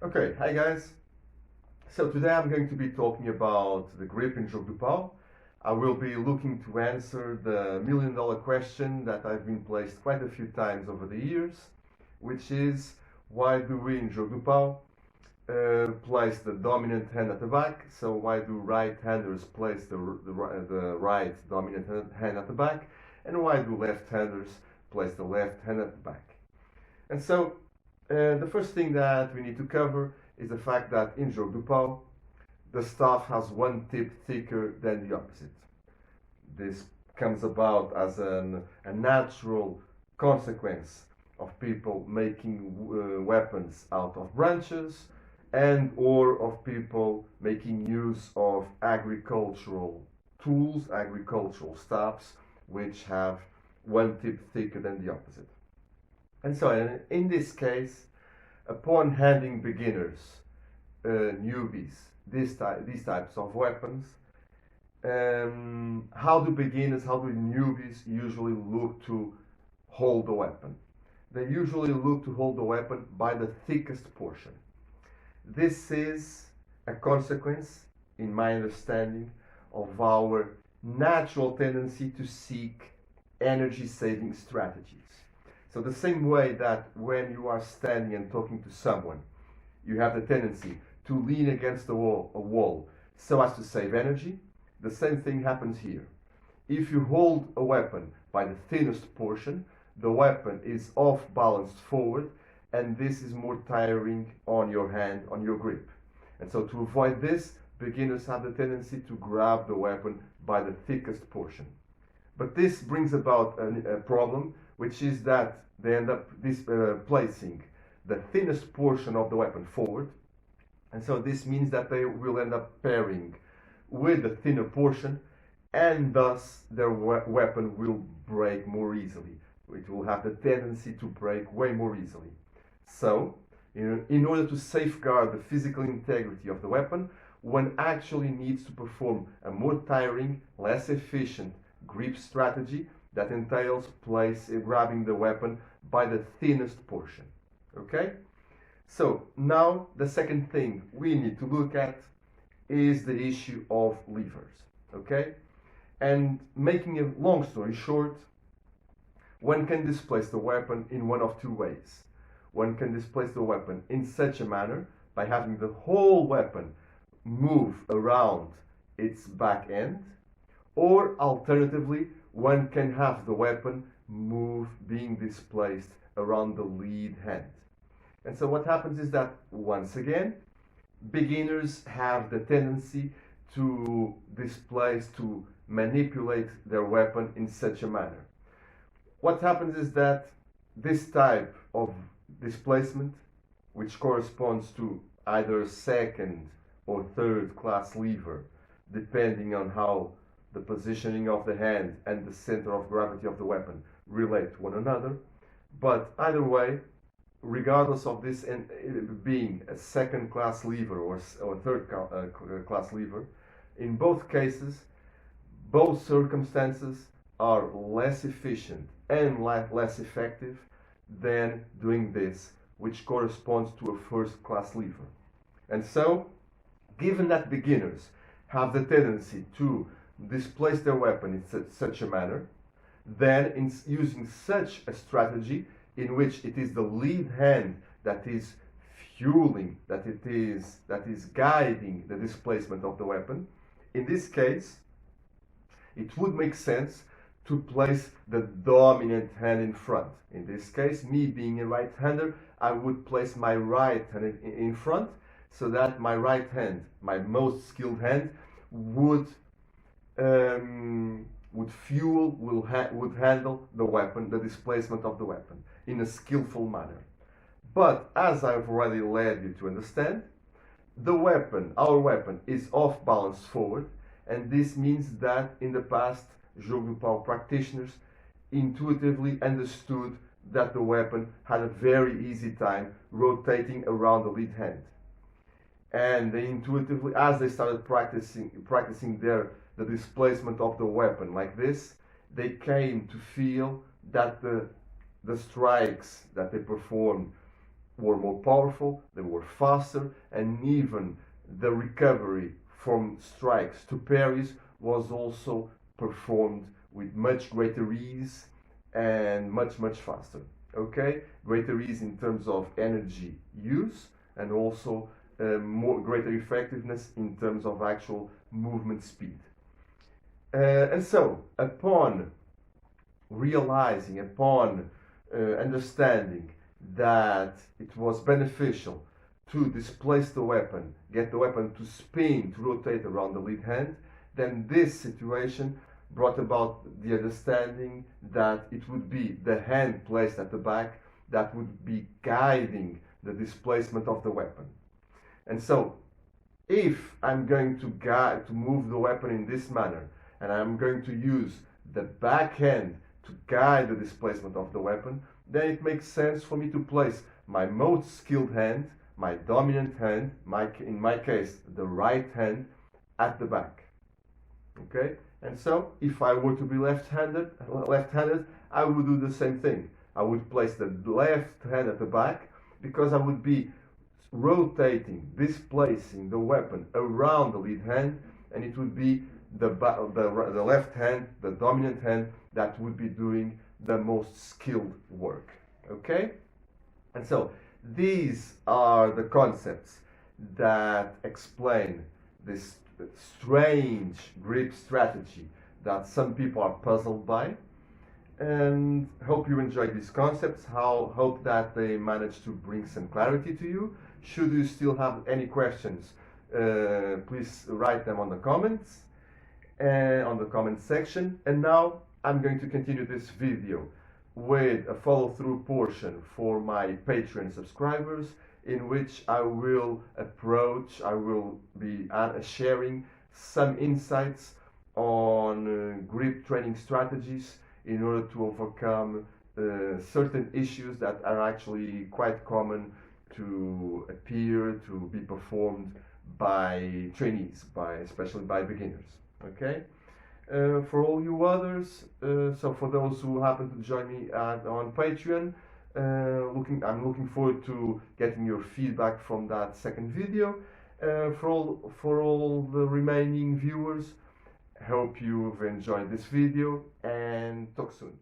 Okay, hi guys. So today I'm going to be talking about the grip in Jogo do Pau. I will be looking to answer the million-dollar question that I've been placed quite a few times over the years, which is why do we in Jogo do Pau place the dominant hand at the back? So why do right-handers place the right dominant hand at the back? And why do left-handers place the left hand at the back? And so the first thing that we need to cover is the fact that in Jogo do Pau, the staff has one tip thicker than the opposite. This comes about as a natural consequence of people making weapons out of branches and or of people making use of agricultural tools, agricultural staffs, which have one tip thicker than the opposite. And so in this case, upon handing beginners, newbies, these types of weapons, how do newbies usually look to hold the weapon? They usually look to hold the weapon by the thickest portion. This is a consequence, in my understanding, of our natural tendency to seek energy-saving strategies. So the same way that when you are standing and talking to someone, you have the tendency to lean against a wall so as to save energy, the same thing happens here. If you hold a weapon by the thinnest portion, the weapon is off balanced forward, and this is more tiring on your hand, on your grip. And so to avoid this, beginners have the tendency to grab the weapon by the thickest portion. But this brings about a problem, which is that they end up placing the thinnest portion of the weapon forward. And so this means that they will end up pairing with the thinner portion, and thus their weapon will break more easily. It will have the tendency to break way more easily. So, in order to safeguard the physical integrity of the weapon, one actually needs to perform a more tiring, less efficient grip strategy that entails grabbing the weapon by the thinnest portion. Okay? So now the second thing we need to look at is the issue of levers. Okay? And making a long story short, one can displace the weapon in one of two ways. One can displace the weapon in such a manner by having the whole weapon move around its back end, or alternatively, one can have the weapon being displaced around the lead hand. And so what happens is that, once again, beginners have the tendency to manipulate their weapon in such a manner. What happens is that this type of displacement, which corresponds to either second or third class lever, depending on how the positioning of the hand and the center of gravity of the weapon relate to one another. But either way, regardless of this being a second class lever or third class lever, in both cases, both circumstances are less efficient and less effective than doing this, which corresponds to a first class lever. And so, given that beginners have the tendency to displace their weapon in such a manner, then in using such a strategy in which it is the lead hand that is fueling, that is guiding the displacement of the weapon, in this case, it would make sense to place the dominant hand in front. In this case, me being a right-hander, I would place my right hand in front so that my right hand, my most skilled hand, would handle the weapon, the displacement of the weapon, in a skillful manner. But as I've already led you to understand, our weapon is off balance forward, and this means that in the past, Jogo do Pau practitioners intuitively understood that the weapon had a very easy time rotating around the lead hand. And they intuitively, as they started practicing the displacement of the weapon like this, they came to feel that the strikes that they performed were more powerful, they were faster, and even the recovery from strikes to parries was also performed with much greater ease and much faster. Okay, greater ease in terms of energy use, and also greater effectiveness in terms of actual movement speed. And so, upon realizing, upon understanding that it was beneficial to displace the weapon, get the weapon to spin, to rotate around the lead hand, then this situation brought about the understanding that it would be the hand placed at the back that would be guiding the displacement of the weapon. And so, if I'm going to move the weapon in this manner, and I'm going to use the back hand to guide the displacement of the weapon, then it makes sense for me to place my most skilled hand, my dominant hand, in my case, the right hand, at the back. Okay? And so, if I were to be left-handed, I would do the same thing. I would place the left hand at the back, because I would be rotating, displacing the weapon around the lead hand, and it would be the left hand, the dominant hand, that would be doing the most skilled work. Okay? And so these are the concepts that explain this strange grip strategy that some people are puzzled by, and hope you enjoyed these concepts. Hope that they managed to bring some clarity to you. Should you still have any questions, please write them on the comments, on the comment section. And now I'm going to continue this video with a follow-through portion for my Patreon subscribers, in which I will be sharing some insights on grip training strategies in order to overcome certain issues that are actually quite common to appear, to be performed by trainees, especially by beginners. Okay? For all you others, so for those who happen to join me on Patreon, I'm looking forward to getting your feedback from that second video. For all the remaining viewers, hope you've enjoyed this video, and talk soon.